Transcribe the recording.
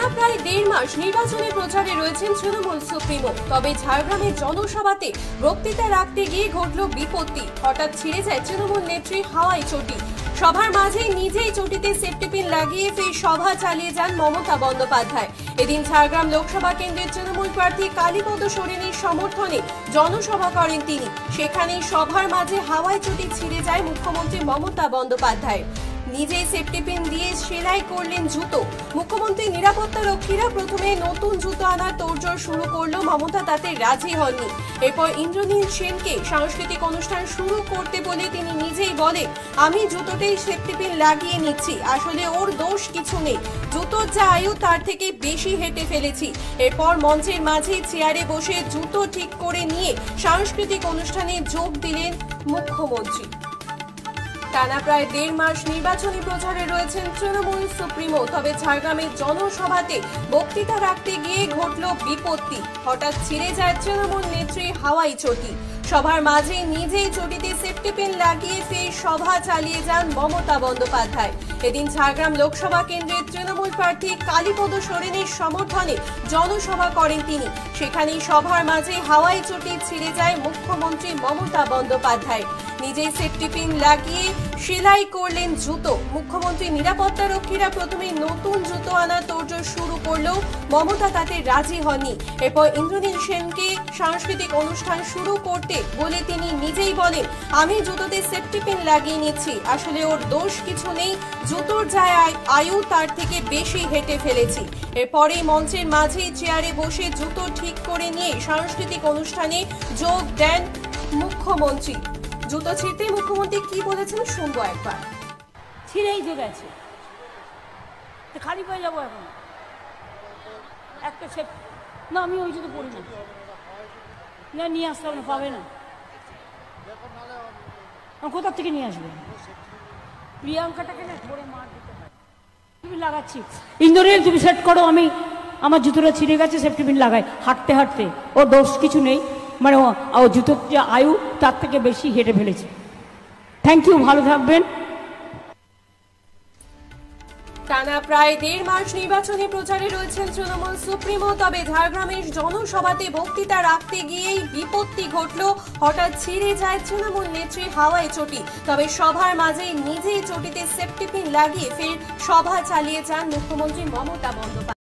টানা প্রায় 1.5 মাস নির্বাচনী প্রচারে রয়েছেন তৃণমূল সুপ্রিমো। তবে ঝাড়গ্রামের জনসভাতে বক্তৃতা রাখতে গিয়ে ঘটল বিপত্তি। হঠাৎ ছিঁড়ে যায় তৃণমূল নেত্রী হাওয়াই চটি। সভার মাঝেই নিজেই চটিতে সেফটি পিন লাগিয়ে ফের সভা চালিয়ে যান মমতা বন্দ্যোপাধ্যায়। এদিন ঝাড়গ্রাম লোকসভা কেন্দ্রের তৃণমূল প্রার্থী কালীপদ সোরেনের সমর্থনে জনসভা করেন তিনি। সেখানেই সভার মাঝে হাওয়াই চটি ছিঁড়ে যায় মুখ্যমন্ত্রী মমতা বন্দ্যোপাধ্যায়। নিজেই সেফটি পিন দিয়ে সেলাই করলেন জুতো। মুখ্যমন্ত্রী নিরাপত্তা রক্ষীরা প্রথমে নতুন জুতো আনার তোড়জোড় শুরু করলো, মমতা তাতে রাজি হননি। এরপর ইন্দ্রনীল সেনকে সাংস্কৃতিক অনুষ্ঠান শুরু করতে বলে তিনি নিজেই বলেন, আমি জুতোতেই সেফটি পিন লাগিয়ে নিচ্ছি, আসলে ওর দোষ কিছু নেই, জুতোর যা আয়ু তার থেকে বেশি হেঁটে ফেলেছি। এরপর মঞ্চের মাঝে চেয়ারে বসে জুতো ঠিক করে নিয়ে সাংস্কৃতিক অনুষ্ঠানে যোগ দিলেন মুখ্যমন্ত্রী। টানা প্রায় 1.5 মাস নির্বাচনী প্রচারে রয়েছেন তৃণমূল সুপ্রিমো। তবে ঝাড়গ্রামের জনসভাতে বক্তৃতা রাখতে গিয়ে ঘটল বিপত্তি। হঠাৎ ছিঁড়ে যায় তৃণমূল নেত্রী হাওয়াই চটি। সভার মাঝে নিজেই চটিতে সেফটি পিন লাগিয়ে ফের সভা চালিয়ে যান মমতা বন্দ্যোপাধ্যায়। এদিন ঝাড়গ্রাম লোকসভা কেন্দ্রের তৃণমূল প্রার্থী কালীপদ সোরেনের সমর্থনে জনসভা করেন তিনি। সেখানেই সভার মাঝে হাওয়াই চটি ছিঁড়ে যায় মুখ্যমন্ত্রী মমতা বন্দ্যোপাধ্যায়। নিজেই সেফটি পিন লাগিয়ে সেলাই করলেন জুতো। মুখ্যমন্ত্রী নিরাপত্তা রক্ষীরা প্রথমে নতুন জুতো আনার তোড়জোড় শুরু করলেও মমতা তাতে রাজি হননি। এরপর ইন্দ্রনীল সেনকে সাংস্কৃতিক অনুষ্ঠান শুরু করতে বলে তিনি নিজেই বলেন, আমি জুতোতে সেফটি পিন লাগিয়ে নিচ্ছি, আসলে ওর দোষ কিছু নেই, জুতোর যা আয়ু তার থেকে বেশি হেঁটে ফেলেছি। এরপরেই মঞ্চের মাঝে চেয়ারে বসে জুতো ঠিক করে নিয়ে সাংস্কৃতিক অনুষ্ঠানে যোগ দেন মুখ্যমন্ত্রী। জুতো ছিঁড়তে মুখ্যমন্ত্রী কি বলেছেন শুনবো একবার। ছিঁড়েই তো গেছে, খালি পেয়ে যাবো এখন একটা সেফ না, আমি ওই জুতো পড়ি না, নিয়ে আসতে হবে না, পাবে না, কোথার থেকে নিয়ে আসবে? প্রিয়াঙ্কাটাকে না ধরে মার দিতে হয়। তুমি লাগাচ্ছি ইন্দোরের, তুমি সেট করো, আমি আমার জুতোটা ছিঁড়ে গেছে, সেফটি পিন লাগাই হাঁটতে হাঁটতে, ও দোষ কিছু নেই, মানে ও জুতোর যে আয়ু তার থেকে বেশি হেঁটে ফেলেছে। থ্যাংক ইউ, ভালো থাকবেন। টানা প্রায় 1.5 মাস নির্বাচনী প্রচারে রয়েছেন তৃণমূল সুপ্রিমো। তবে ঝাড়গ্রামের জনসভাতে বক্তৃতা রাখতে গিয়েই বিপত্তি ঘটল। হঠাৎ ছিঁড়ে যায় তৃণমূল নেত্রী হাওয়াই চটি। তবে সভার মাঝেই নিজেই চটিতে সেফটি পিন লাগিয়ে ফের সভা চালিয়ে যান মুখ্যমন্ত্রী মমতা বন্দ্যোপাধ্যায়।